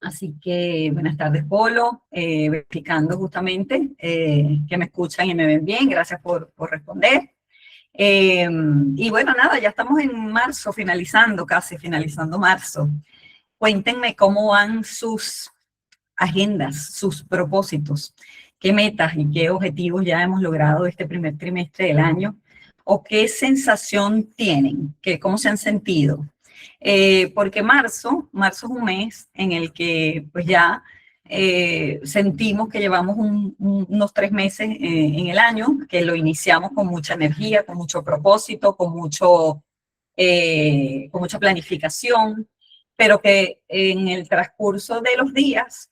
Así que buenas tardes, Polo, verificando justamente que me escuchan y me ven bien. Gracias por responder. Y bueno, nada, ya estamos en marzo, casi finalizando marzo. Cuéntenme cómo van sus agendas, sus propósitos, qué metas y qué objetivos ya hemos logrado este primer trimestre del año, o qué sensación tienen, cómo se han sentido. Porque marzo es un mes en el que pues ya sentimos que llevamos unos 3 meses en el año, que lo iniciamos con mucha energía, con mucho propósito, con mucha planificación, pero que en el transcurso de los días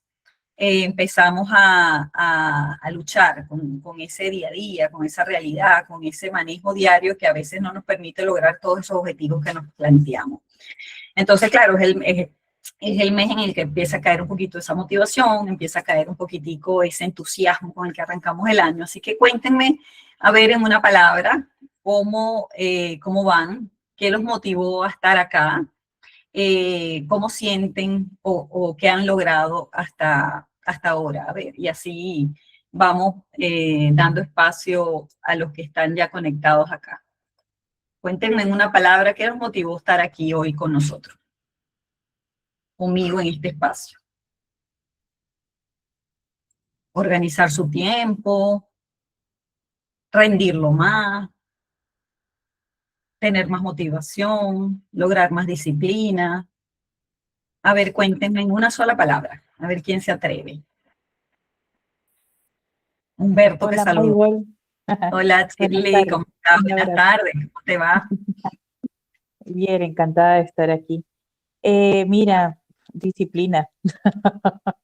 empezamos a luchar con ese día a día, con esa realidad, con ese manejo diario que a veces no nos permite lograr todos esos objetivos que nos planteamos. Entonces, claro, es el mes en el que empieza a caer un poquito esa motivación, empieza a caer un poquitico ese entusiasmo con el que arrancamos el año. Así que cuéntenme, a ver, en una palabra, cómo van, qué los motivó a estar acá, cómo sienten o qué han logrado hasta ahora. A ver, y así vamos dando espacio a los que están ya conectados acá. Cuéntenme en una palabra qué los motivó a estar aquí hoy con nosotros, conmigo en este espacio. Organizar su tiempo, rendirlo más, tener más motivación, lograr más disciplina. A ver, cuéntenme en una sola palabra, a ver quién se atreve. Humberto, te Hola, saludo. Maybol. Hola, Buenas Shirley, tardes. ¿cómo estás? Un Buenas abrazo. tardes, ¿cómo te va? Bien, encantada de estar aquí. Mira, disciplina.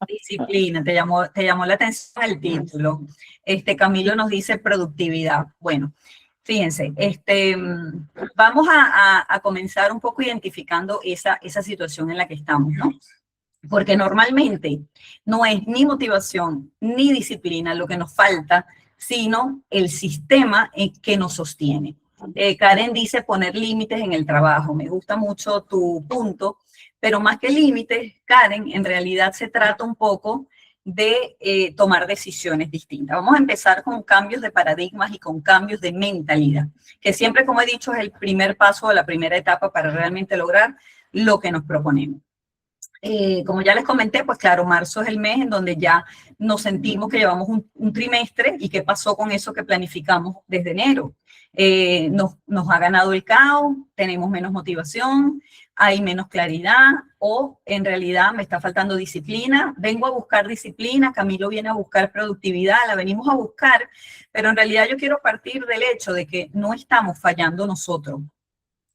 Disciplina, te llamó la atención el título. Camilo nos dice productividad. Bueno, fíjense, vamos a comenzar un poco identificando esa situación en la que estamos, ¿no? Porque normalmente no es ni motivación ni disciplina lo que nos falta, sino el sistema que nos sostiene. Karen dice poner límites en el trabajo. Me gusta mucho tu punto, pero más que límites, Karen, en realidad se trata un poco de tomar decisiones distintas. Vamos a empezar con cambios de paradigmas y con cambios de mentalidad, que siempre, como he dicho, es el primer paso o la primera etapa para realmente lograr lo que nos proponemos. Como ya les comenté, pues claro, marzo es el mes en donde ya nos sentimos que llevamos un trimestre y qué pasó con eso que planificamos desde enero. Nos ha ganado el caos, tenemos menos motivación, hay menos claridad o en realidad me está faltando disciplina. Vengo a buscar disciplina, Camilo viene a buscar productividad, la venimos a buscar, pero en realidad yo quiero partir del hecho de que no estamos fallando nosotros,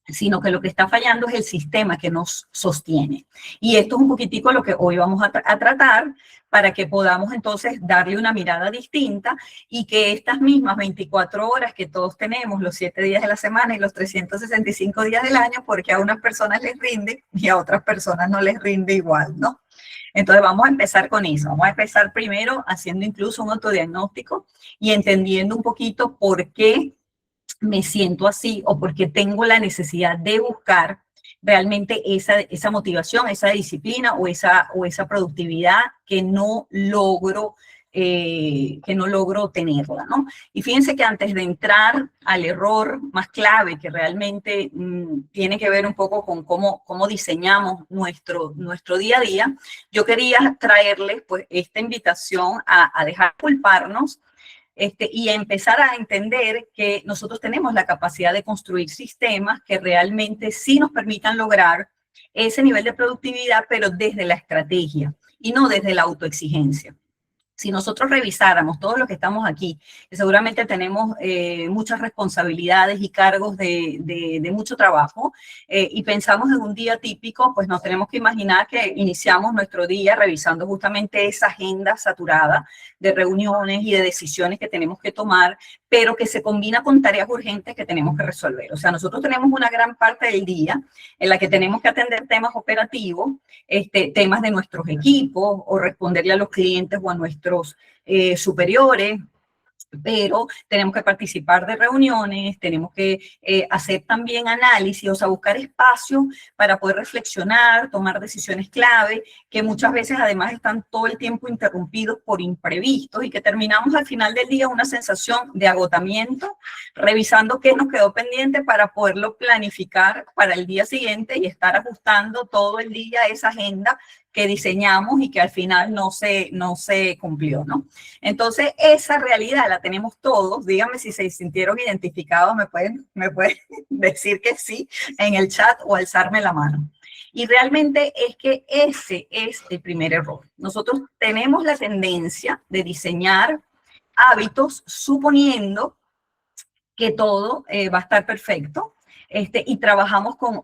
sino que lo que está fallando es el sistema que nos sostiene. Y esto es un poquitico lo que hoy vamos a tratar para que podamos entonces darle una mirada distinta y que estas mismas 24 horas que todos tenemos, los 7 días de la semana y los 365 días del año, porque a unas personas les rinde y a otras personas no les rinde igual, ¿no? Entonces vamos a empezar con eso. Vamos a empezar primero haciendo incluso un autodiagnóstico y entendiendo un poquito por qué me siento así o porque tengo la necesidad de buscar realmente esa motivación, esa disciplina o esa productividad que no logro tenerla, ¿no? Y fíjense que antes de entrar al error más clave, que realmente tiene que ver un poco con cómo diseñamos nuestro día a día, yo quería traerles pues esta invitación a dejar culparnos y empezar a entender que nosotros tenemos la capacidad de construir sistemas que realmente sí nos permitan lograr ese nivel de productividad, pero desde la estrategia y no desde la autoexigencia. Si nosotros revisáramos todos los que estamos aquí, que seguramente tenemos muchas responsabilidades y cargos de mucho trabajo, y pensamos en un día típico, pues nos tenemos que imaginar que iniciamos nuestro día revisando justamente esa agenda saturada de reuniones y de decisiones que tenemos que tomar, pero que se combina con tareas urgentes que tenemos que resolver. O sea, nosotros tenemos una gran parte del día en la que tenemos que atender temas operativos, temas de nuestros equipos o responderle a los clientes o a nuestros superiores, pero tenemos que participar de reuniones, tenemos que hacer también análisis, o sea, buscar espacio para poder reflexionar, tomar decisiones clave, que muchas veces además están todo el tiempo interrumpidos por imprevistos y que terminamos al final del día una sensación de agotamiento, revisando qué nos quedó pendiente para poderlo planificar para el día siguiente y estar ajustando todo el día esa agenda que diseñamos y que al final no se cumplió, ¿no? Entonces, esa realidad la tenemos todos. Díganme si se sintieron identificados, me pueden decir que sí en el chat o alzarme la mano. Y realmente es que ese es el primer error. Nosotros tenemos la tendencia de diseñar hábitos suponiendo que todo va a estar perfecto, y trabajamos con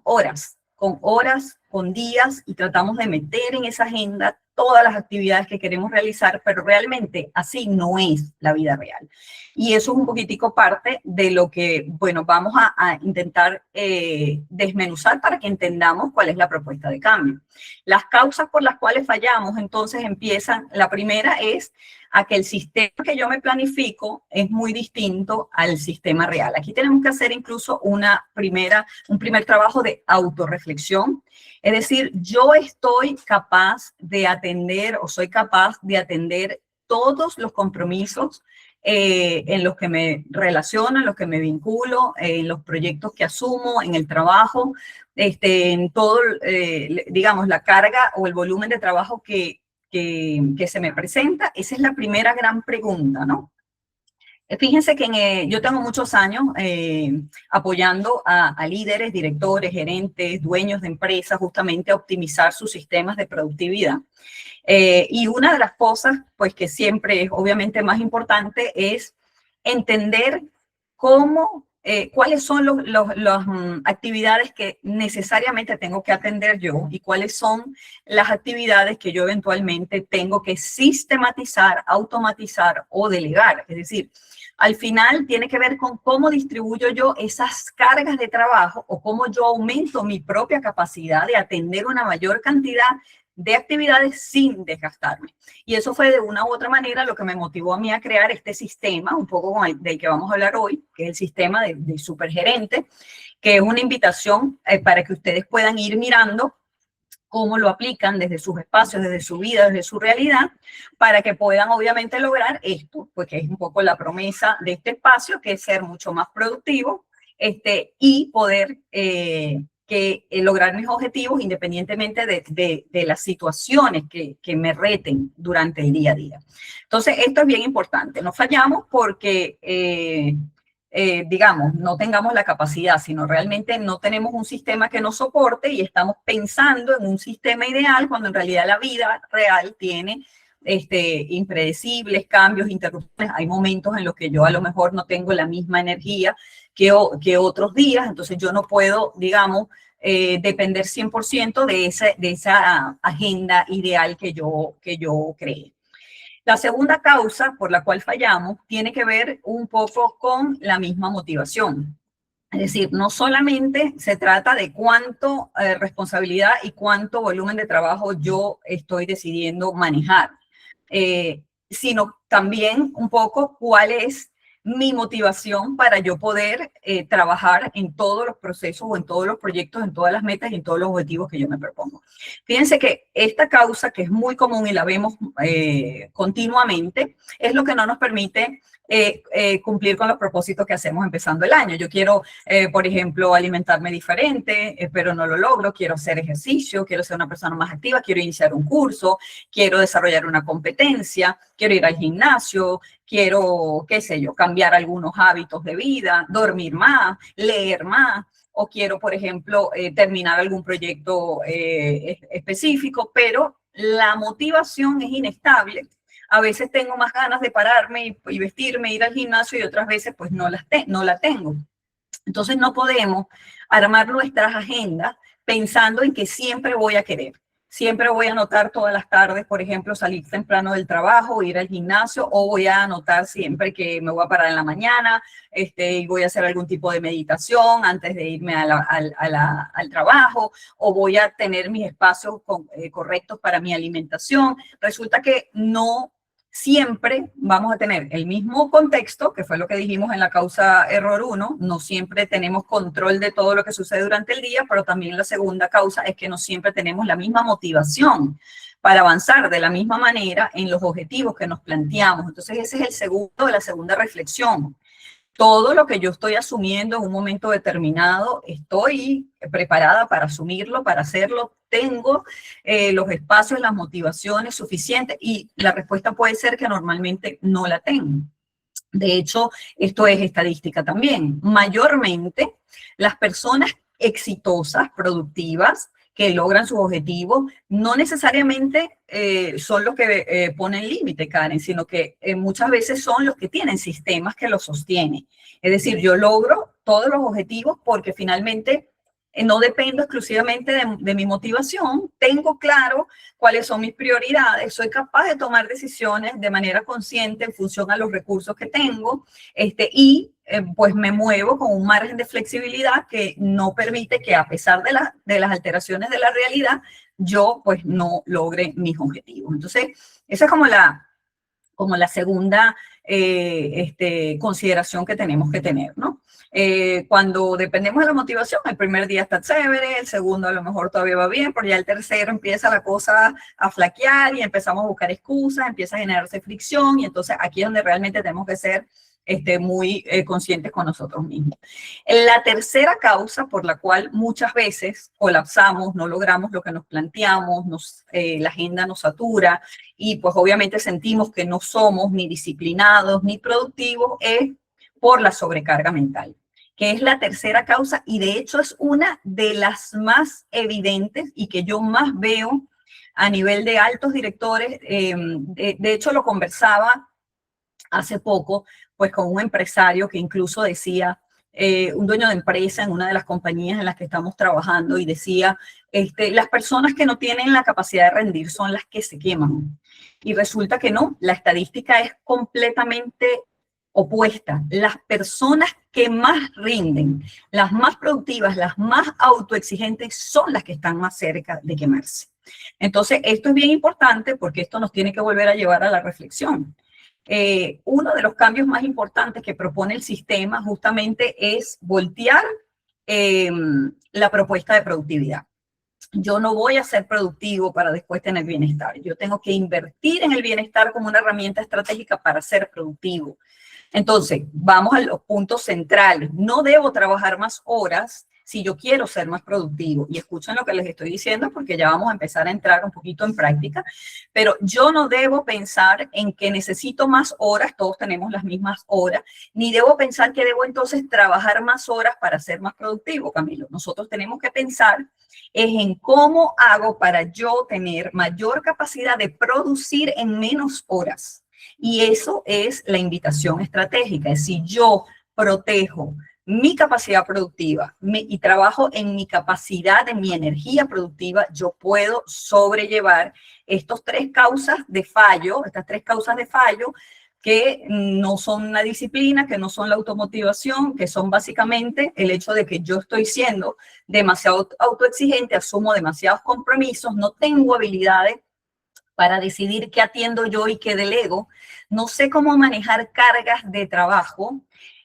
días, y tratamos de meter en esa agenda todas las actividades que queremos realizar, pero realmente así no es la vida real. Y eso es un poquitico parte de lo que, bueno, vamos a intentar desmenuzar para que entendamos cuál es la propuesta de cambio. Las causas por las cuales fallamos, entonces empiezan, la primera es a que el sistema que yo me planifico es muy distinto al sistema real. Aquí tenemos que hacer incluso un primer trabajo de autorreflexión. Es decir, yo estoy capaz de atender o soy capaz de atender todos los compromisos en los que me relaciono, en los que me vinculo, en los proyectos que asumo, en el trabajo, en todo, digamos, la carga o el volumen de trabajo que se me presenta. Esa es la primera gran pregunta, ¿no? Fíjense que yo tengo muchos años apoyando a líderes, directores, gerentes, dueños de empresas, justamente a optimizar sus sistemas de productividad. Y una de las cosas, pues que siempre es obviamente más importante, es entender cuáles son las actividades que necesariamente tengo que atender yo y cuáles son las actividades que yo eventualmente tengo que sistematizar, automatizar o delegar. Es decir, al final tiene que ver con cómo distribuyo yo esas cargas de trabajo o cómo yo aumento mi propia capacidad de atender una mayor cantidad de actividades sin desgastarme. Y eso fue de una u otra manera lo que me motivó a mí a crear este sistema, un poco del que vamos a hablar hoy, que es el sistema de supergerente, que es una invitación para que ustedes puedan ir mirando cómo lo aplican desde sus espacios, desde su vida, desde su realidad, para que puedan obviamente lograr esto, pues que es un poco la promesa de este espacio, que es ser mucho más productivo y poder lograr mis objetivos independientemente de las situaciones que me reten durante el día a día. Entonces, esto es bien importante. No fallamos porque digamos, no tengamos la capacidad, sino realmente no tenemos un sistema que nos soporte y estamos pensando en un sistema ideal cuando en realidad la vida real tiene impredecibles, cambios, interrupciones. Hay momentos en los que yo a lo mejor no tengo la misma energía que otros días, entonces yo no puedo, digamos, depender 100% de esa agenda ideal que yo creé. La segunda causa por la cual fallamos tiene que ver un poco con la misma motivación. Es decir, no solamente se trata de cuánto responsabilidad y cuánto volumen de trabajo yo estoy decidiendo manejar, sino también un poco cuál es mi motivación para yo poder trabajar en todos los procesos o en todos los proyectos, en todas las metas y en todos los objetivos que yo me propongo. Fíjense que esta causa, que es muy común y la vemos continuamente, es lo que no nos permite cumplir con los propósitos que hacemos empezando el año. Yo quiero, por ejemplo, alimentarme diferente, pero no lo logro. Quiero hacer ejercicio, quiero ser una persona más activa, quiero iniciar un curso, quiero desarrollar una competencia, quiero ir al gimnasio, quiero, qué sé yo, cambiar algunos hábitos de vida, dormir más, leer más, o quiero, por ejemplo, terminar algún proyecto específico, pero la motivación es inestable. A veces tengo más ganas de pararme y vestirme, ir al gimnasio, y otras veces pues no la tengo. Entonces no podemos armar nuestras agendas pensando en que siempre voy a querer. Siempre voy a anotar todas las tardes, por ejemplo, salir temprano del trabajo, ir al gimnasio, o voy a anotar siempre que me voy a parar en la mañana y voy a hacer algún tipo de meditación antes de irme al trabajo, o voy a tener mis espacios correctos para mi alimentación. Resulta que no siempre vamos a tener el mismo contexto, que fue lo que dijimos en la causa error 1, no siempre tenemos control de todo lo que sucede durante el día, pero también la segunda causa es que no siempre tenemos la misma motivación para avanzar de la misma manera en los objetivos que nos planteamos. Entonces ese es el segundo, la segunda reflexión. Todo lo que yo estoy asumiendo en un momento determinado, estoy preparada para asumirlo, para hacerlo, tengo los espacios, las motivaciones suficientes, y la respuesta puede ser que normalmente no la tengo. De hecho, esto es estadística también. Mayormente, las personas exitosas, productivas, que logran sus objetivos, no necesariamente son los que ponen límite, Karen, sino que muchas veces son los que tienen sistemas que los sostienen. Es decir, yo logro todos los objetivos porque finalmente no dependo exclusivamente de mi motivación, tengo claro cuáles son mis prioridades, soy capaz de tomar decisiones de manera consciente en función a los recursos que tengo, y pues me muevo con un margen de flexibilidad que no permite que, a pesar de las alteraciones de la realidad, yo pues no logre mis objetivos. Entonces, esa es como la segunda consideración que tenemos que tener, ¿no? Cuando dependemos de la motivación, el primer día está chévere, el segundo a lo mejor todavía va bien, pero ya el tercero empieza la cosa a flaquear y empezamos a buscar excusas, empieza a generarse fricción, y entonces aquí es donde realmente tenemos que ser muy conscientes con nosotros mismos. La tercera causa por la cual muchas veces colapsamos, no logramos lo que nos planteamos, la agenda nos satura y pues obviamente sentimos que no somos ni disciplinados ni productivos, es por la sobrecarga mental, que es la tercera causa, y de hecho es una de las más evidentes y que yo más veo a nivel de altos directores. De hecho, lo conversaba hace poco pues con un empresario que incluso decía, un dueño de empresa en una de las compañías en las que estamos trabajando, y decía, las personas que no tienen la capacidad de rendir son las que se queman. Y resulta que no, la estadística es completamente opuesta. Las personas que más rinden, las más productivas, las más autoexigentes, son las que están más cerca de quemarse. Entonces, esto es bien importante porque esto nos tiene que volver a llevar a la reflexión. Uno de los cambios más importantes que propone el sistema justamente es voltear la propuesta de productividad. Yo no voy a ser productivo para después tener bienestar. Yo tengo que invertir en el bienestar como una herramienta estratégica para ser productivo. Entonces, vamos a los puntos centrales. No debo trabajar más horas si yo quiero ser más productivo. Y escuchen lo que les estoy diciendo porque ya vamos a empezar a entrar un poquito en práctica. Pero yo no debo pensar en que necesito más horas, todos tenemos las mismas horas, ni debo pensar que debo entonces trabajar más horas para ser más productivo, Camilo. Nosotros tenemos que pensar en cómo hago para yo tener mayor capacidad de producir en menos horas. Y eso es la invitación estratégica. Es si yo protejo mi capacidad productiva y trabajo en mi capacidad, en mi energía productiva, yo puedo sobrellevar estas tres causas de fallo, que no son la disciplina, que no son la automotivación, que son básicamente el hecho de que yo estoy siendo demasiado autoexigente, asumo demasiados compromisos, no tengo habilidades para decidir qué atiendo yo y qué delego, no sé cómo manejar cargas de trabajo,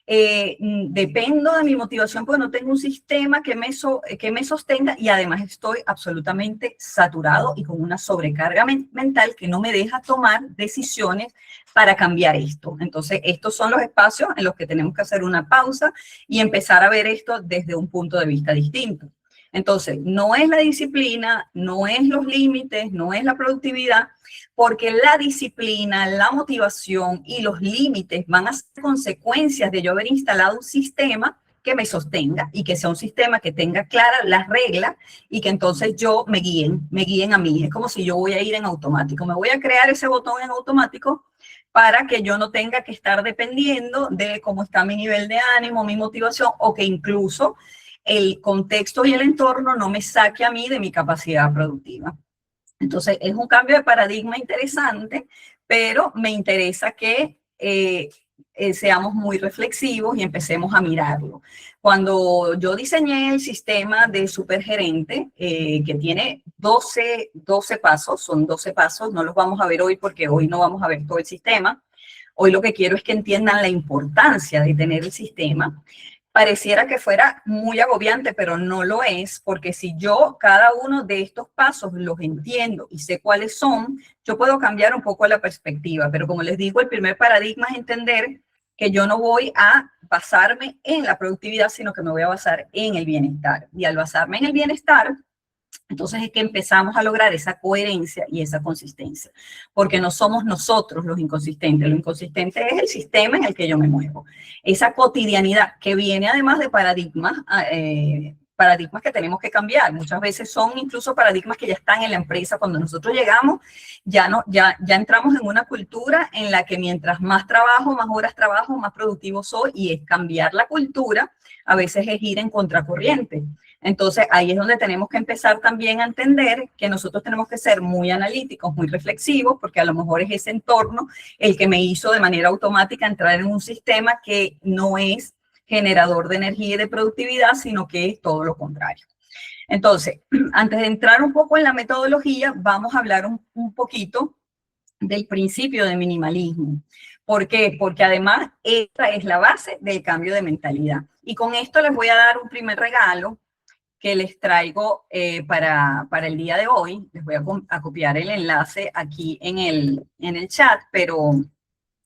dependo de mi motivación porque no tengo un sistema que me sostenga, y además estoy absolutamente saturado y con una sobrecarga mental que no me deja tomar decisiones para cambiar esto. Entonces, estos son los espacios en los que tenemos que hacer una pausa y empezar a ver esto desde un punto de vista distinto. Entonces, no es la disciplina, no es los límites, no es la productividad, porque la disciplina, la motivación y los límites van a ser consecuencias de yo haber instalado un sistema que me sostenga y que sea un sistema que tenga claras las reglas y que entonces yo me guíen a mí. Es como si yo voy a ir en automático, me voy a crear ese botón en automático para que yo no tenga que estar dependiendo de cómo está mi nivel de ánimo, mi motivación, o que incluso el contexto y el entorno no me saque a mí de mi capacidad productiva. Entonces, es un cambio de paradigma interesante, pero me interesa que seamos muy reflexivos y empecemos a mirarlo. Cuando yo diseñé el sistema de supergerente, que tiene 12 pasos, son 12 pasos, no los vamos a ver hoy porque hoy no vamos a ver todo el sistema. Hoy lo que quiero es que entiendan la importancia de tener el sistema. Pareciera que fuera muy agobiante, pero no lo es, porque si yo cada uno de estos pasos los entiendo y sé cuáles son, yo puedo cambiar un poco la perspectiva. Pero como les digo, el primer paradigma es entender que yo no voy a basarme en la productividad, sino que me voy a basar en el bienestar. Y al basarme en el bienestar, entonces es que empezamos a lograr esa coherencia y esa consistencia, porque no somos nosotros los inconsistentes. Lo inconsistente es el sistema en el que yo me muevo. Esa cotidianidad que viene además de paradigmas, paradigmas que tenemos que cambiar. Muchas veces son incluso paradigmas que ya están en la empresa. Cuando nosotros llegamos, ya entramos en una cultura en la que mientras más trabajo, más horas trabajo, más productivo soy, y es cambiar la cultura, a veces es ir en contracorriente. Entonces, ahí es donde tenemos que empezar también a entender que nosotros tenemos que ser muy analíticos, muy reflexivos, porque a lo mejor es ese entorno el que me hizo de manera automática entrar en un sistema que no es generador de energía y de productividad, sino que es todo lo contrario. Entonces, antes de entrar un poco en la metodología, vamos a hablar un poquito del principio de minimalismo. ¿Por qué? Porque además esta es la base del cambio de mentalidad. Y con esto les voy a dar un primer regalo que les traigo para el día de hoy. Les voy a copiar el enlace aquí en el chat, pero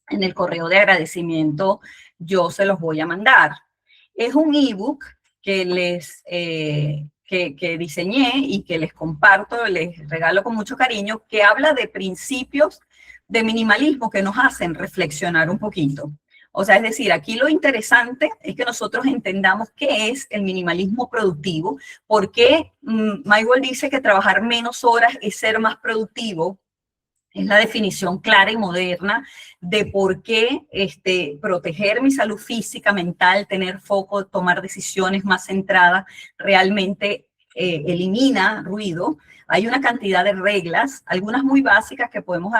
en el correo de agradecimiento yo se los voy a mandar. Es un ebook que que diseñé y que les comparto, les regalo con mucho cariño, que habla de principios de minimalismo que nos hacen reflexionar un poquito. O sea, es decir, aquí lo interesante es que nosotros entendamos qué es el minimalismo productivo, por qué Michael dice que trabajar menos horas es ser más productivo. Es la definición clara y moderna de por qué proteger mi salud física, mental, tener foco, tomar decisiones más centradas, realmente elimina ruido. Hay una cantidad de reglas, algunas muy básicas que podemos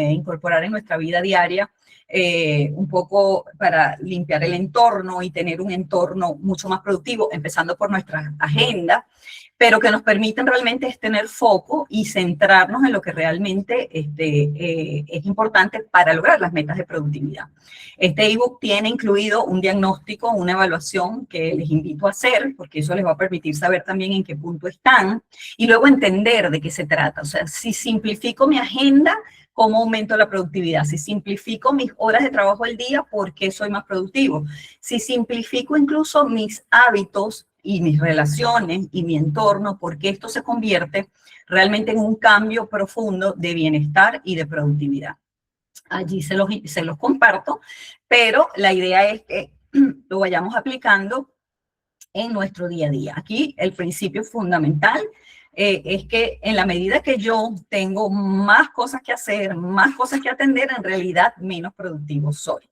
incorporar en nuestra vida diaria, un poco para limpiar el entorno y tener un entorno mucho más productivo, empezando por nuestra agenda, pero que nos permiten realmente tener foco y centrarnos en lo que realmente es importante para lograr las metas de productividad. Este ebook tiene incluido un diagnóstico, una evaluación que les invito a hacer, porque eso les va a permitir saber también en qué punto están y luego entender de qué se trata. O sea, si simplifico mi agenda, ¿cómo aumento la productividad? Si simplifico mis horas de trabajo al día, ¿por qué soy más productivo? Si simplifico incluso mis hábitos y mis relaciones y mi entorno, porque esto se convierte realmente en un cambio profundo de bienestar y de productividad. Allí se los comparto, pero la idea es que lo vayamos aplicando en nuestro día a día. Aquí el principio fundamental es que en la medida que yo tengo más cosas que hacer, más cosas que atender, en realidad menos productivo soy.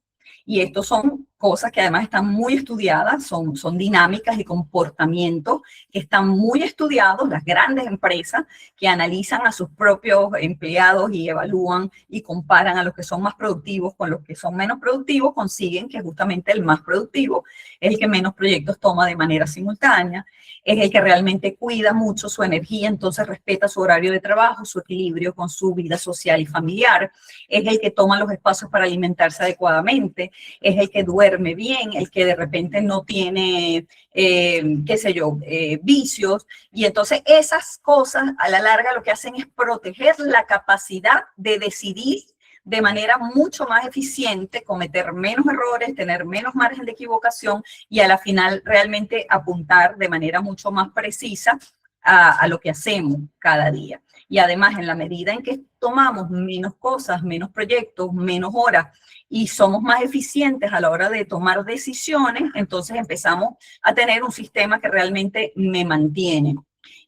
Y estos son cosas que además están muy estudiadas, son dinámicas y comportamientos que están muy estudiados, las grandes empresas que analizan a sus propios empleados y evalúan y comparan a los que son más productivos con los que son menos productivos, consiguen que justamente el más productivo es el que menos proyectos toma de manera simultánea, es el que realmente cuida mucho su energía, entonces respeta su horario de trabajo, su equilibrio con su vida social y familiar, es el que toma los espacios para alimentarse adecuadamente, es el que duerme bien, el que de repente no tiene, qué sé yo, vicios. Y entonces esas cosas a la larga lo que hacen es proteger la capacidad de decidir de manera mucho más eficiente, cometer menos errores, tener menos margen de equivocación y a la final realmente apuntar de manera mucho más precisa a lo que hacemos cada día. Y además, en la medida en que tomamos menos cosas, menos proyectos, menos horas y somos más eficientes a la hora de tomar decisiones, entonces empezamos a tener un sistema que realmente me mantiene.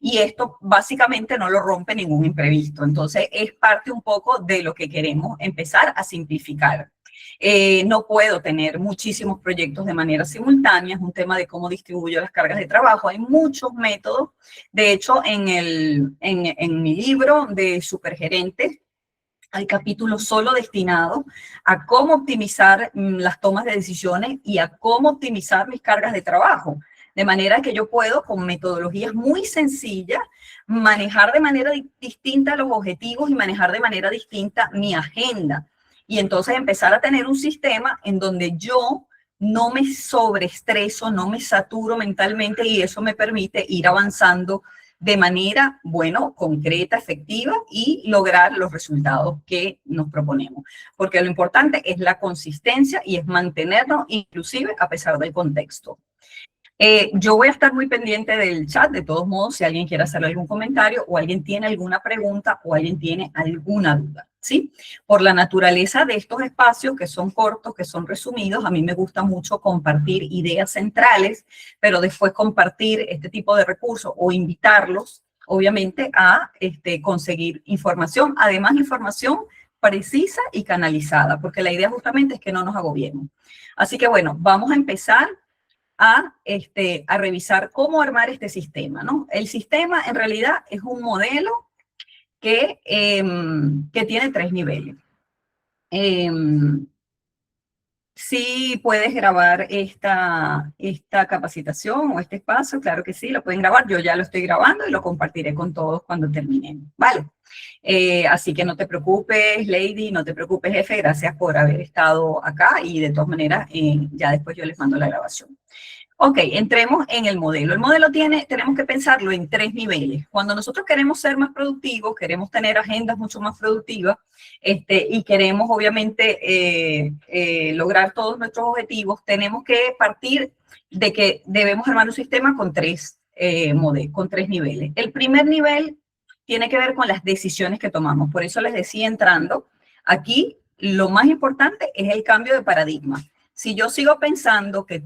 Y esto básicamente no lo rompe ningún imprevisto. Entonces es parte un poco de lo que queremos empezar a simplificar. No puedo tener muchísimos proyectos de manera simultánea, es un tema de cómo distribuyo las cargas de trabajo. Hay muchos métodos. De hecho, en mi libro de Supergerentes, Hay capítulos solo destinados a cómo optimizar las tomas de decisiones y a cómo optimizar mis cargas de trabajo. De manera que yo puedo, con metodologías muy sencillas, manejar de manera distinta los objetivos y manejar de manera distinta mi agenda. Y entonces empezar a tener un sistema en donde yo no me sobreestreso, no me saturo mentalmente y eso me permite ir avanzando de manera, bueno, concreta, efectiva y lograr los resultados que nos proponemos. Porque lo importante es la consistencia y es mantenernos inclusive a pesar del contexto. Yo voy a estar muy pendiente del chat, de todos modos, si alguien quiere hacer algún comentario o alguien tiene alguna pregunta o alguien tiene alguna duda, ¿sí? Por la naturaleza de estos espacios que son cortos, que son resumidos, a mí me gusta mucho compartir ideas centrales, pero después compartir este tipo de recursos o invitarlos, obviamente, a conseguir información, además información precisa y canalizada, porque la idea justamente es que no nos agobiemos. Así que bueno, vamos a empezar a revisar cómo armar este sistema, ¿no? El sistema en realidad es un modelo que tiene 3 niveles. Sí puedes grabar esta capacitación o este espacio, claro que sí, lo pueden grabar, yo ya lo estoy grabando y lo compartiré con todos cuando terminemos, ¿vale? Así que no te preocupes, Lady, no te preocupes, jefe, gracias por haber estado acá y de todas maneras ya después yo les mando la grabación. Ok, entremos en el modelo. El modelo tenemos que pensarlo en 3 niveles. Cuando nosotros queremos ser más productivos, queremos tener agendas mucho más productivas y queremos obviamente lograr todos nuestros objetivos, tenemos que partir de que debemos armar un sistema con 3 niveles. El primer nivel tiene que ver con las decisiones que tomamos. Por eso les decía entrando, aquí lo más importante es el cambio de paradigma. Si yo sigo pensando que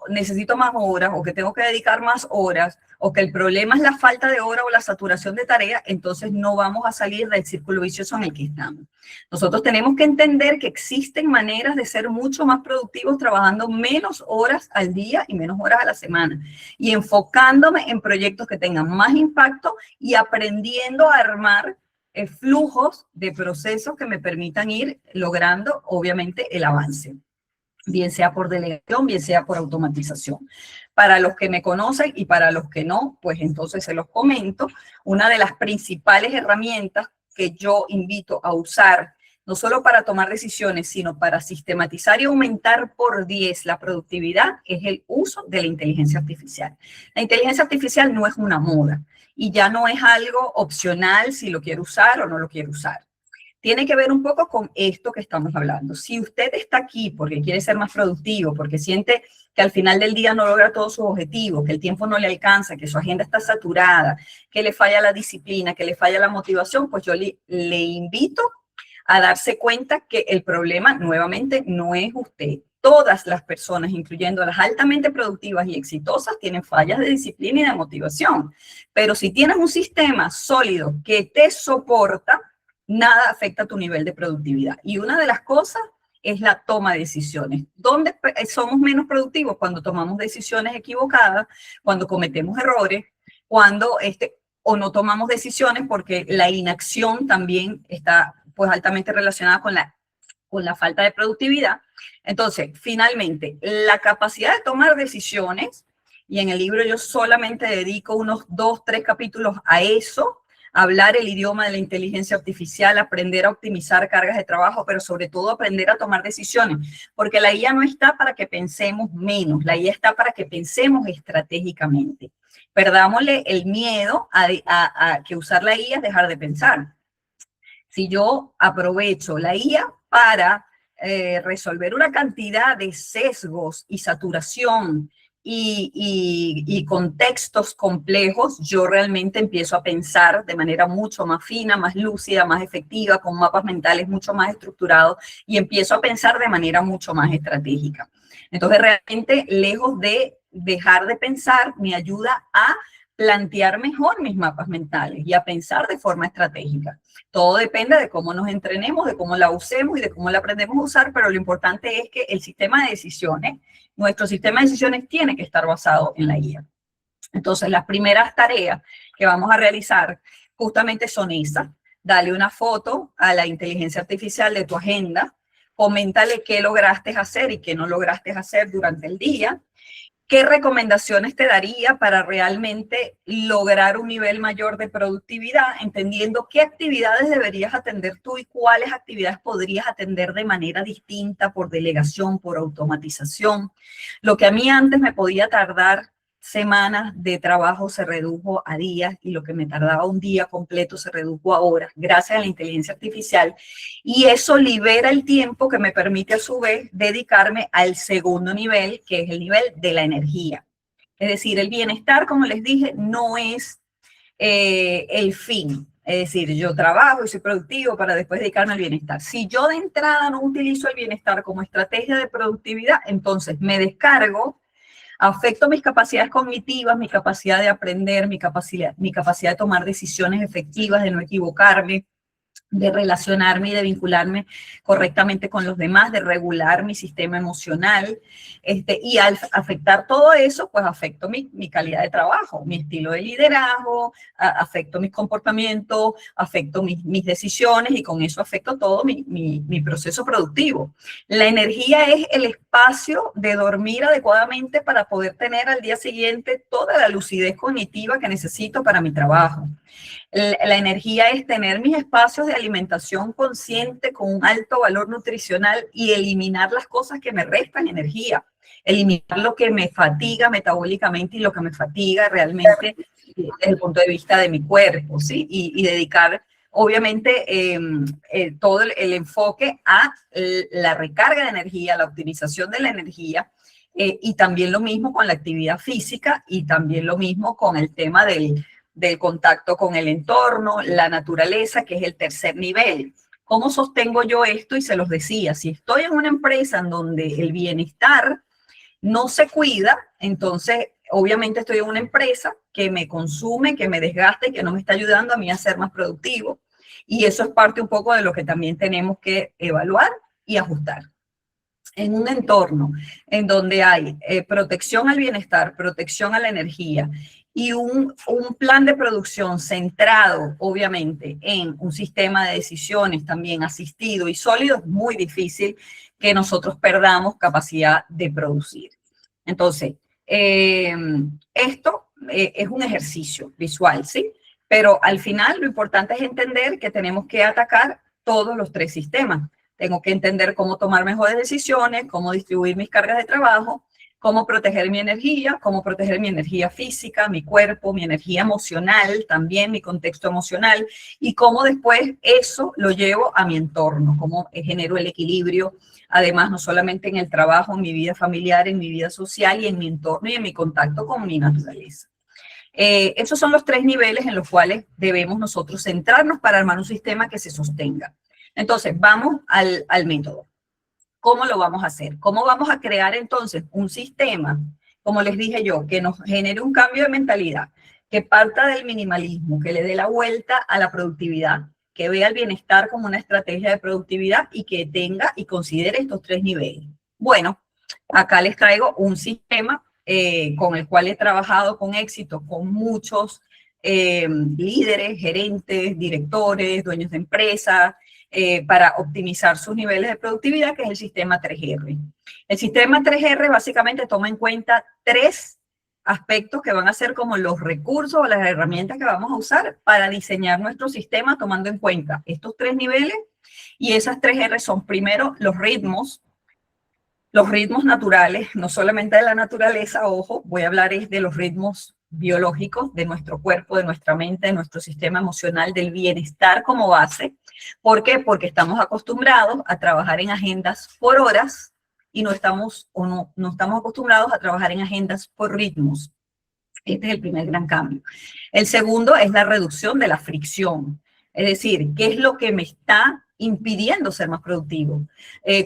necesito más horas o que tengo que dedicar más horas o que el problema es la falta de horas o la saturación de tareas, entonces no vamos a salir del círculo vicioso en el que estamos. Nosotros tenemos que entender que existen maneras de ser mucho más productivos trabajando menos horas al día y menos horas a la semana y enfocándome en proyectos que tengan más impacto y aprendiendo a armar flujos de procesos que me permitan ir logrando, obviamente, el avance, bien sea por delegación, bien sea por automatización. Para los que me conocen y para los que no, pues entonces se los comento. Una de las principales herramientas que yo invito a usar, no solo para tomar decisiones, sino para sistematizar y aumentar por 10 la productividad, es el uso de la inteligencia artificial. La inteligencia artificial no es una moda y ya no es algo opcional si lo quiero usar o no lo quiero usar. Tiene que ver un poco con esto que estamos hablando. Si usted está aquí porque quiere ser más productivo, porque siente que al final del día no logra todos sus objetivos, que el tiempo no le alcanza, que su agenda está saturada, que le falla la disciplina, que le falla la motivación, pues yo le invito a darse cuenta que el problema nuevamente no es usted. Todas las personas, incluyendo las altamente productivas y exitosas, tienen fallas de disciplina y de motivación. Pero si tienes un sistema sólido que te soporta, nada afecta tu nivel de productividad. Y una de las cosas es la toma de decisiones. ¿Dónde somos menos productivos? Cuando tomamos decisiones equivocadas, cuando cometemos errores, cuando o no tomamos decisiones porque la inacción también está pues altamente relacionada con la falta de productividad. Entonces, finalmente, la capacidad de tomar decisiones, y en el libro yo solamente dedico unos 2, 3 capítulos a eso, hablar el idioma de la inteligencia artificial, aprender a optimizar cargas de trabajo, pero sobre todo aprender a tomar decisiones, porque la IA no está para que pensemos menos, la IA está para que pensemos estratégicamente. Perdámosle el miedo a que usar la IA es dejar de pensar. Si yo aprovecho la IA para resolver una cantidad de sesgos y saturación y contextos complejos, yo realmente empiezo a pensar de manera mucho más fina, más lúcida, más efectiva, con mapas mentales mucho más estructurados y empiezo a pensar de manera mucho más estratégica. Entonces, realmente, lejos de dejar de pensar, me ayuda a plantear mejor mis mapas mentales y a pensar de forma estratégica. Todo depende de cómo nos entrenemos, de cómo la usemos y de cómo la aprendemos a usar, pero lo importante es que el sistema de decisiones, nuestro sistema de decisiones tiene que estar basado en la IA. Entonces, las primeras tareas que vamos a realizar justamente son esas. dale una foto a la inteligencia artificial de tu agenda, coméntale qué lograste hacer y qué no lograste hacer durante el día. ¿Qué recomendaciones te daría para realmente lograr un nivel mayor de productividad, entendiendo qué actividades deberías atender tú y cuáles actividades podrías atender de manera distinta por delegación, por automatización? Lo que a mí antes me podía tardar semanas de trabajo se redujo a días y lo que me tardaba un día completo se redujo a horas gracias a la inteligencia artificial, y eso libera el tiempo que me permite a su vez dedicarme al segundo nivel, que es el nivel de la energía. Es decir, el bienestar, como les dije, no es el fin. Es decir, yo trabajo y soy productivo para después dedicarme al bienestar. Si yo de entrada no utilizo el bienestar como estrategia de productividad, entonces me descargo, afecto mis capacidades cognitivas, mi capacidad de aprender, mi capacidad de tomar decisiones efectivas, de no equivocarme, de relacionarme y de vincularme correctamente con los demás, de regular mi sistema emocional, y al afectar todo eso, pues afecto mi calidad de trabajo, mi estilo de liderazgo, afecto mis comportamientos, afecto mis decisiones y con eso afecto todo mi proceso productivo. La energía es el espacio de dormir adecuadamente para poder tener al día siguiente toda la lucidez cognitiva que necesito para mi trabajo. La energía es tener mis espacios de alimentación consciente con un alto valor nutricional y eliminar las cosas que me restan energía, eliminar lo que me fatiga metabólicamente y lo que me fatiga realmente desde el punto de vista de mi cuerpo, ¿sí? Y dedicar, obviamente, todo el enfoque a la recarga de energía, la optimización de la energía, y también lo mismo con la actividad física y también lo mismo con el tema del contacto con el entorno, la naturaleza, que es el tercer nivel. ¿Cómo sostengo yo esto? Y se los decía, si estoy en una empresa en donde el bienestar no se cuida, entonces obviamente estoy en una empresa que me consume, que me desgasta y que no me está ayudando a mí a ser más productivo. Y eso es parte un poco de lo que también tenemos que evaluar y ajustar. En un entorno en donde hay protección al bienestar, protección a la energía y un plan de producción centrado, obviamente, en un sistema de decisiones también asistido y sólido, es muy difícil que nosotros perdamos capacidad de producir. Entonces, esto es un ejercicio visual, ¿sí? Pero al final lo importante es entender que tenemos que atacar todos los tres sistemas. Tengo que entender cómo tomar mejores decisiones, cómo distribuir mis cargas de trabajo, cómo proteger mi energía física, mi cuerpo, mi energía emocional, también mi contexto emocional, y cómo después eso lo llevo a mi entorno, cómo genero el equilibrio, además no solamente en el trabajo, en mi vida familiar, en mi vida social y en mi entorno y en mi contacto con mi naturaleza. Esos son los tres niveles en los cuales debemos nosotros centrarnos para armar un sistema que se sostenga. Entonces, vamos al método. ¿Cómo lo vamos a hacer? ¿Cómo vamos a crear entonces un sistema, como les dije yo, que nos genere un cambio de mentalidad, que parta del minimalismo, que le dé la vuelta a la productividad, que vea el bienestar como una estrategia de productividad y que tenga y considere estos tres niveles? Bueno, acá les traigo un sistema con el cual he trabajado con éxito con muchos líderes, gerentes, directores, dueños de empresas, para optimizar sus niveles de productividad, que es el sistema 3R. El sistema 3R básicamente toma en cuenta tres aspectos que van a ser como los recursos o las herramientas que vamos a usar para diseñar nuestro sistema, tomando en cuenta estos tres niveles. Y esas 3R son, primero, los ritmos naturales, no solamente de la naturaleza, ojo, voy a hablar de los ritmos biológicos de nuestro cuerpo, de nuestra mente, de nuestro sistema emocional, del bienestar como base. ¿Por qué? Porque estamos acostumbrados a trabajar en agendas por horas y no estamos acostumbrados a trabajar en agendas por ritmos. Este es el primer gran cambio. El segundo es la reducción de la fricción. Es decir, ¿qué es lo que me está impidiendo ser más productivo?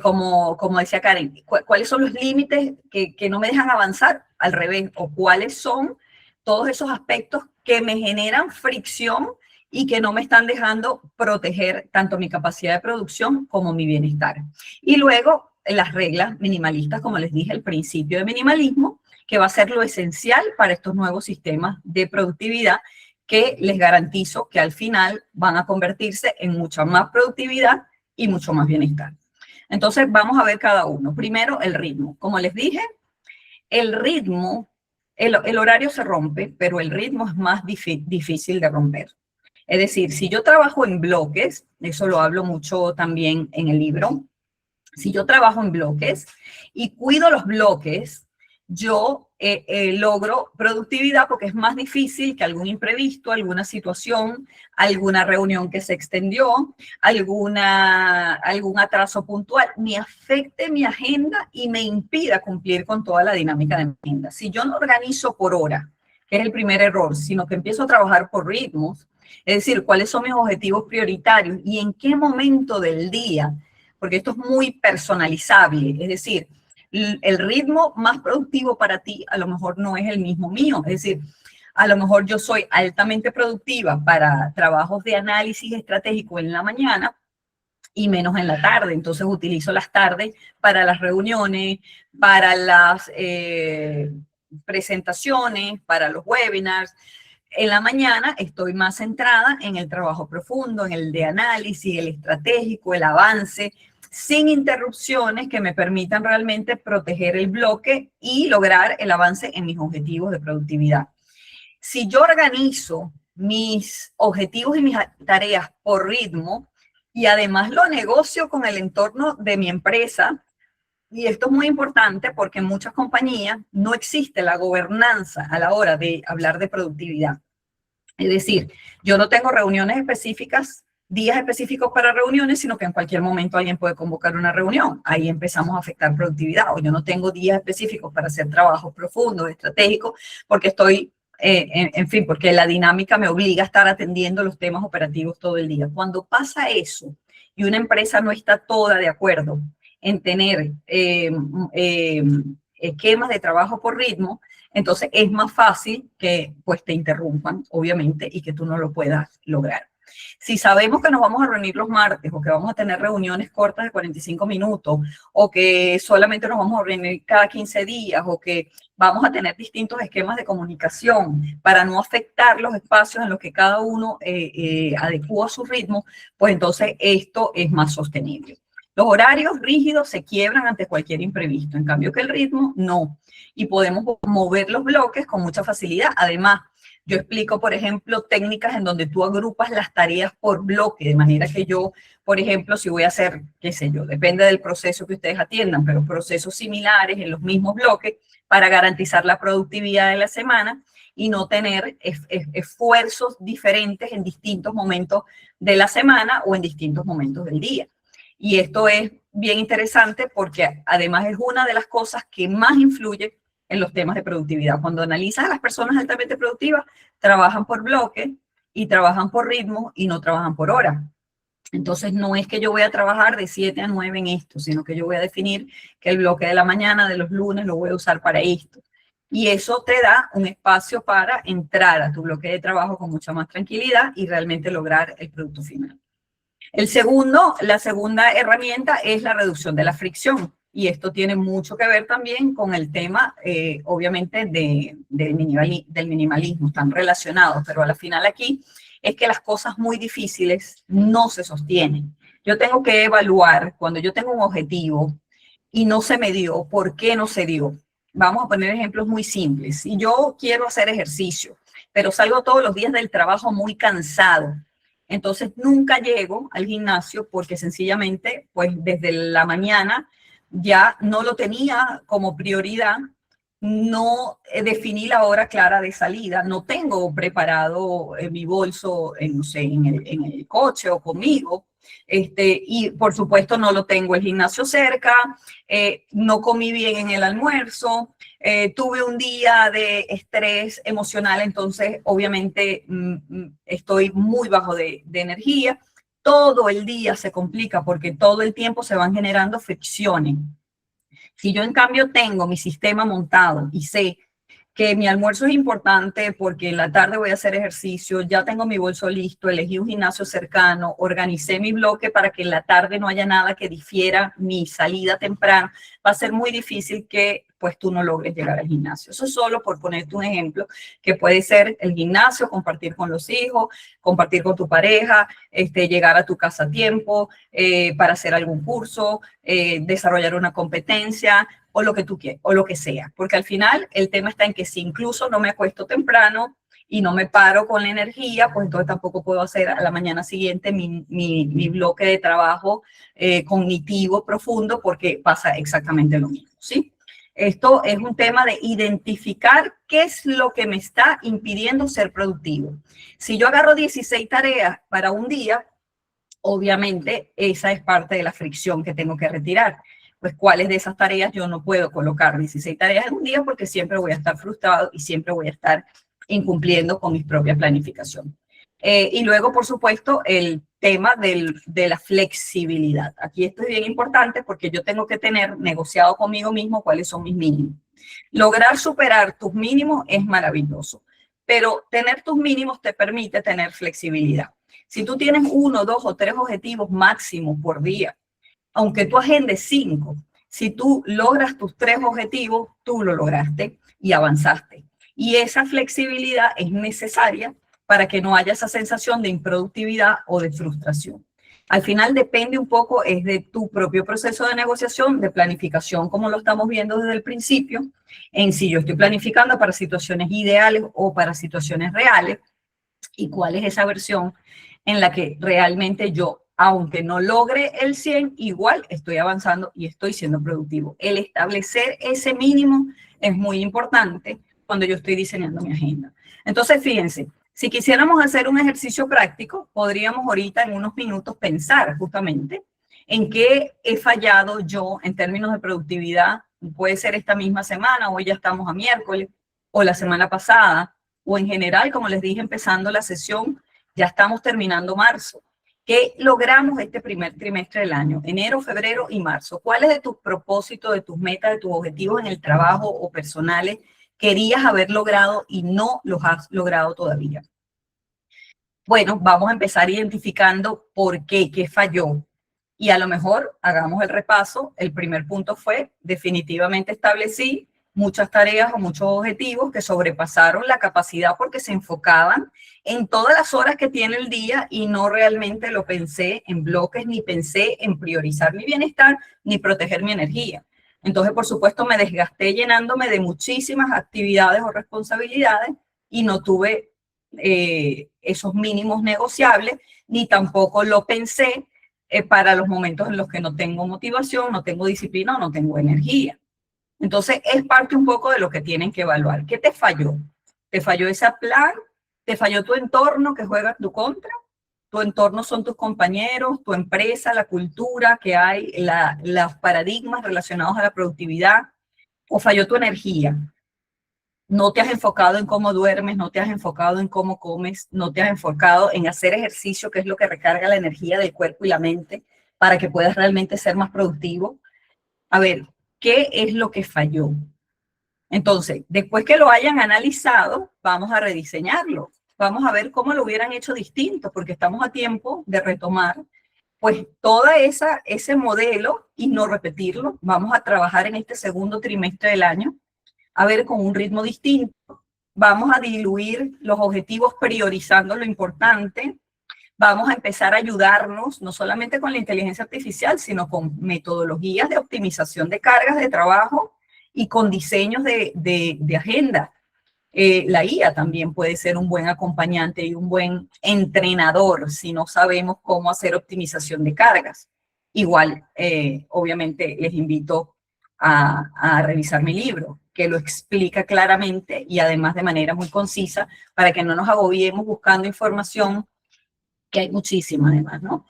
Como decía Karen, ¿cuáles son los límites que no me dejan avanzar? Al revés, o cuáles son todos esos aspectos que me generan fricción y que no me están dejando proteger tanto mi capacidad de producción como mi bienestar. Y luego, las reglas minimalistas, como les dije, el principio de minimalismo, que va a ser lo esencial para estos nuevos sistemas de productividad que les garantizo que al final van a convertirse en mucha más productividad y mucho más bienestar. Entonces, vamos a ver cada uno. Primero, el ritmo. Como les dije, el ritmo, el horario se rompe, pero el ritmo es más difícil de romper. Es decir, si yo trabajo en bloques, eso lo hablo mucho también en el libro, si yo trabajo en bloques y cuido los bloques, yo logro productividad porque es más difícil que algún imprevisto, alguna situación, alguna reunión que se extendió, algún atraso puntual me afecte mi agenda y me impida cumplir con toda la dinámica de mi agenda. Si yo no organizo por hora, que es el primer error, sino que empiezo a trabajar por ritmos, es decir, cuáles son mis objetivos prioritarios y en qué momento del día, porque esto es muy personalizable, es decir, el ritmo más productivo para ti a lo mejor no es el mismo mío, es decir, a lo mejor yo soy altamente productiva para trabajos de análisis estratégico en la mañana y menos en la tarde, entonces utilizo las tardes para las reuniones, para las presentaciones, para los webinars. En la mañana estoy más centrada en el trabajo profundo, en el de análisis, el estratégico, el avance, sin interrupciones que me permitan realmente proteger el bloque y lograr el avance en mis objetivos de productividad. Si yo organizo mis objetivos y mis tareas por ritmo y además lo negocio con el entorno de mi empresa, y esto es muy importante porque en muchas compañías no existe la gobernanza a la hora de hablar de productividad. Es decir, yo no tengo reuniones específicas, días específicos para reuniones, sino que en cualquier momento alguien puede convocar una reunión. Ahí empezamos a afectar productividad. O yo no tengo días específicos para hacer trabajos profundos, estratégicos, porque estoy, en fin, porque la dinámica me obliga a estar atendiendo los temas operativos todo el día. Cuando pasa eso y una empresa no está toda de acuerdo en tener esquemas de trabajo por ritmo, entonces es más fácil que pues te interrumpan, obviamente, y que tú no lo puedas lograr. Si sabemos que nos vamos a reunir los martes o que vamos a tener reuniones cortas de 45 minutos o que solamente nos vamos a reunir cada 15 días o que vamos a tener distintos esquemas de comunicación para no afectar los espacios en los que cada uno adecúa su ritmo, pues entonces esto es más sostenible. Los horarios rígidos se quiebran ante cualquier imprevisto, en cambio que el ritmo no. Y podemos mover los bloques con mucha facilidad. Además, yo explico, por ejemplo, técnicas en donde tú agrupas las tareas por bloque, de manera que yo, por ejemplo, si voy a hacer, qué sé yo, depende del proceso que ustedes atiendan, pero procesos similares en los mismos bloques para garantizar la productividad de la semana y no tener esfuerzos diferentes en distintos momentos de la semana o en distintos momentos del día. Y esto es bien interesante porque además es una de las cosas que más influye en los temas de productividad. Cuando analizas a las personas altamente productivas, trabajan por bloque y trabajan por ritmo y no trabajan por hora. Entonces no es que yo voy a trabajar de 7 a 9 en esto, sino que yo voy a definir que el bloque de la mañana, de los lunes, lo voy a usar para esto. Y eso te da un espacio para entrar a tu bloque de trabajo con mucha más tranquilidad y realmente lograr el producto final. La segunda herramienta es la reducción de la fricción. Y esto tiene mucho que ver también con el tema, obviamente, del minimalismo. Están relacionados, pero al final aquí es que las cosas muy difíciles no se sostienen. Yo tengo que evaluar cuando yo tengo un objetivo y no se me dio, ¿por qué no se dio? Vamos a poner ejemplos muy simples. Si yo quiero hacer ejercicio, pero salgo todos los días del trabajo muy cansado, entonces nunca llego al gimnasio porque sencillamente, pues desde la mañana ya no lo tenía como prioridad, no definí la hora clara de salida, no tengo preparado mi bolso, no sé, en el coche o conmigo, y por supuesto no lo tengo el gimnasio cerca, no comí bien en el almuerzo, tuve un día de estrés emocional, entonces obviamente estoy muy bajo de energía. Todo el día se complica porque todo el tiempo se van generando fricciones. Si yo en cambio tengo mi sistema montado y sé que mi almuerzo es importante porque en la tarde voy a hacer ejercicio, ya tengo mi bolso listo, elegí un gimnasio cercano, organicé mi bloque para que en la tarde no haya nada que difiera mi salida temprano, va a ser muy difícil que después tú no logres llegar al gimnasio. Eso es solo por ponerte un ejemplo, que puede ser el gimnasio, compartir con los hijos, compartir con tu pareja, llegar a tu casa a tiempo, para hacer algún curso, desarrollar una competencia o lo que tú quieras, o lo que sea. Porque al final el tema está en que si incluso no me acuesto temprano y no me paro con la energía, pues entonces tampoco puedo hacer a la mañana siguiente mi bloque de trabajo cognitivo profundo, porque pasa exactamente lo mismo, ¿sí? Esto es un tema de identificar qué es lo que me está impidiendo ser productivo. Si yo agarro 16 tareas para un día, obviamente esa es parte de la fricción que tengo que retirar. Pues cuáles de esas tareas yo no puedo colocar 16 tareas en un día, porque siempre voy a estar frustrado y siempre voy a estar incumpliendo con mis propias planificaciones. Y luego, por supuesto, el tema de la flexibilidad. Aquí esto es bien importante porque yo tengo que tener negociado conmigo mismo cuáles son mis mínimos. Lograr superar tus mínimos es maravilloso, pero tener tus mínimos te permite tener flexibilidad. Si tú tienes 1, 2 o 3 objetivos máximos por día, aunque tú agendes 5, si tú logras tus 3 objetivos, tú lo lograste y avanzaste. Y esa flexibilidad es necesaria para que no haya esa sensación de improductividad o de frustración. Al final depende un poco es de tu propio proceso de negociación, de planificación, como lo estamos viendo desde el principio, en si yo estoy planificando para situaciones ideales o para situaciones reales, y cuál es esa versión en la que realmente yo, aunque no logre el 100, igual estoy avanzando y estoy siendo productivo. El establecer ese mínimo es muy importante cuando yo estoy diseñando mi agenda. Entonces, fíjense, si quisiéramos hacer un ejercicio práctico, podríamos ahorita en unos minutos pensar justamente en qué he fallado yo en términos de productividad. Puede ser esta misma semana, hoy ya estamos a miércoles, o la semana pasada, o en general, como les dije, empezando la sesión, ya estamos terminando marzo. ¿Qué logramos este primer trimestre del año? Enero, febrero y marzo. ¿Cuáles de tus propósitos, de tus metas, de tus objetivos en el trabajo o personales querías haber logrado y no los has logrado todavía? Bueno, vamos a empezar identificando por qué falló. Y a lo mejor hagamos el repaso. El primer punto fue, definitivamente establecí muchas tareas o muchos objetivos que sobrepasaron la capacidad porque se enfocaban en todas las horas que tiene el día y no realmente lo pensé en bloques, ni pensé en priorizar mi bienestar, ni proteger mi energía. Entonces, por supuesto, me desgasté llenándome de muchísimas actividades o responsabilidades y no tuve esos mínimos negociables, ni tampoco lo pensé para los momentos en los que no tengo motivación, no tengo disciplina o no tengo energía. Entonces, es parte un poco de lo que tienen que evaluar. ¿Qué te falló? ¿Te falló ese plan? ¿Te falló tu entorno que juega en tu contra? Tu entorno son tus compañeros, tu empresa, la cultura que hay, los paradigmas relacionados a la productividad. ¿O falló tu energía? No te has enfocado en cómo duermes, no te has enfocado en cómo comes, no te has enfocado en hacer ejercicio, que es lo que recarga la energía del cuerpo y la mente para que puedas realmente ser más productivo. A ver, ¿qué es lo que falló? Entonces, después que lo hayan analizado, vamos a rediseñarlo. Vamos a ver cómo lo hubieran hecho distinto, porque estamos a tiempo de retomar pues ese modelo y no repetirlo. Vamos a trabajar en este segundo trimestre del año, a ver con un ritmo distinto. Vamos a diluir los objetivos priorizando lo importante. Vamos a empezar a ayudarnos, no solamente con la inteligencia artificial, sino con metodologías de optimización de cargas de trabajo y con diseños de agenda. La IA también puede ser un buen acompañante y un buen entrenador si no sabemos cómo hacer optimización de cargas. Igual, obviamente, les invito a revisar mi libro, que lo explica claramente y además de manera muy concisa para que no nos agobiemos buscando información, que hay muchísima además, ¿no?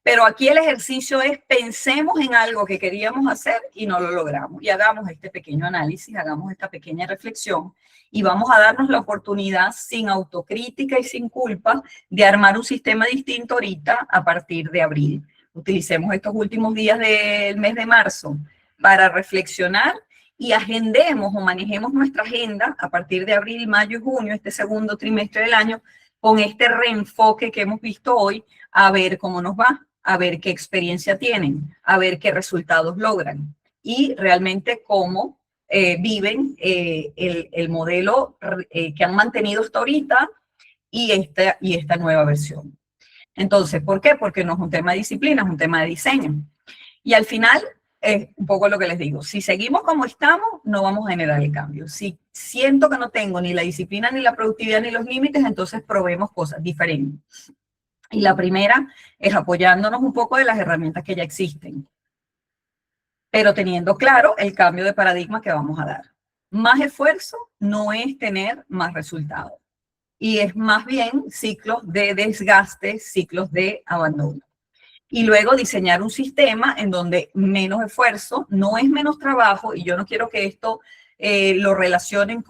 Pero aquí el ejercicio es pensemos en algo que queríamos hacer y no lo logramos. Y hagamos este pequeño análisis, hagamos esta pequeña reflexión y vamos a darnos la oportunidad sin autocrítica y sin culpa de armar un sistema distinto ahorita a partir de abril. Utilicemos estos últimos días del mes de marzo para reflexionar y agendemos o manejemos nuestra agenda a partir de abril, mayo y junio, este segundo trimestre del año, con este reenfoque que hemos visto hoy, a ver cómo nos va, a ver qué experiencia tienen, a ver qué resultados logran y realmente cómo viven el modelo que han mantenido hasta ahorita y esta nueva versión. Entonces, ¿por qué? Porque no es un tema de disciplina, es un tema de diseño. Y al final, es un poco lo que les digo, si seguimos como estamos, no vamos a generar el cambio. Si siento que no tengo ni la disciplina, ni la productividad, ni los límites, entonces probemos cosas diferentes. Y la primera es apoyándonos un poco de las herramientas que ya existen, pero teniendo claro el cambio de paradigma que vamos a dar. Más esfuerzo no es tener más resultados. Y es más bien ciclos de desgaste, ciclos de abandono. Y luego diseñar un sistema en donde menos esfuerzo no es menos trabajo, y yo no quiero que esto lo relacionen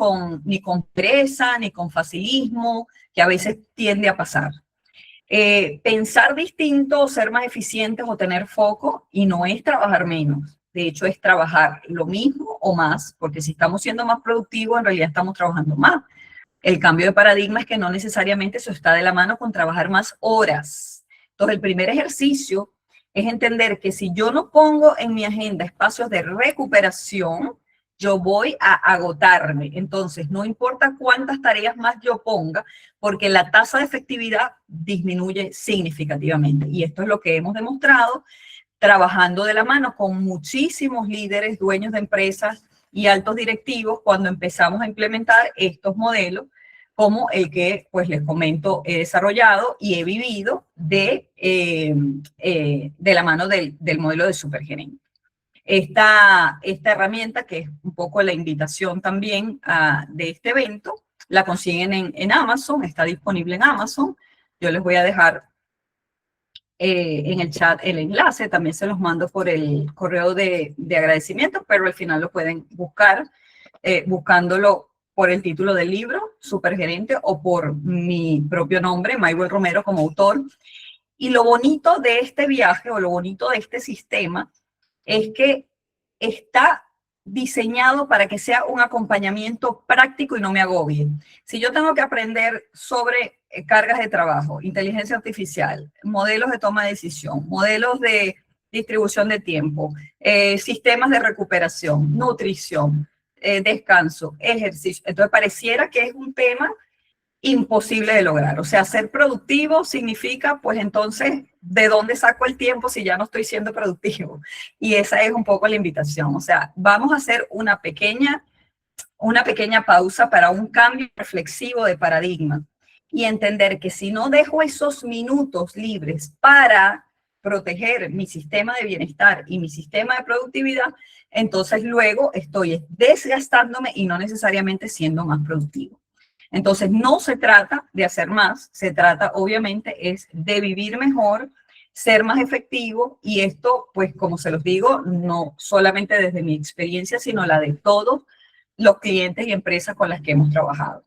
ni con pereza, ni con facilismo, que a veces tiende a pasar. Pensar distinto, ser más eficientes o tener foco, y no es trabajar menos. De hecho, es trabajar lo mismo o más, porque si estamos siendo más productivos, en realidad estamos trabajando más. El cambio de paradigma es que no necesariamente eso está de la mano con trabajar más horas. Entonces, el primer ejercicio es entender que si yo no pongo en mi agenda espacios de recuperación, yo voy a agotarme. Entonces, no importa cuántas tareas más yo ponga, porque la tasa de efectividad disminuye significativamente. Y esto es lo que hemos demostrado trabajando de la mano con muchísimos líderes, dueños de empresas y altos directivos cuando empezamos a implementar estos modelos, como el que, pues les comento, he desarrollado y he vivido de la mano del modelo de supergerente. Esta herramienta, que es un poco la invitación también de este evento, la consiguen en Amazon, está disponible en Amazon. Yo les voy a dejar en el chat el enlace, también se los mando por el correo de agradecimiento, pero al final lo pueden buscar buscándolo por el título del libro, Supergerente, o por mi propio nombre, Maybel Romero, como autor. Y lo bonito de este viaje, o lo bonito de este sistema, es que está diseñado para que sea un acompañamiento práctico y no me agobie. Si yo tengo que aprender sobre cargas de trabajo, inteligencia artificial, modelos de toma de decisión, modelos de distribución de tiempo, sistemas de recuperación, nutrición, descanso, ejercicio, entonces pareciera que es un tema imposible de lograr. O sea, ser productivo significa, pues entonces, ¿de dónde saco el tiempo si ya no estoy siendo productivo? Y esa es un poco la invitación. O sea, vamos a hacer una pequeña pausa para un cambio reflexivo de paradigma y entender que si no dejo esos minutos libres para proteger mi sistema de bienestar y mi sistema de productividad, entonces luego estoy desgastándome y no necesariamente siendo más productivo. Entonces, no se trata de hacer más, se trata obviamente es de vivir mejor, ser más efectivo, y esto, pues como se los digo, no solamente desde mi experiencia, sino la de todos los clientes y empresas con las que hemos trabajado.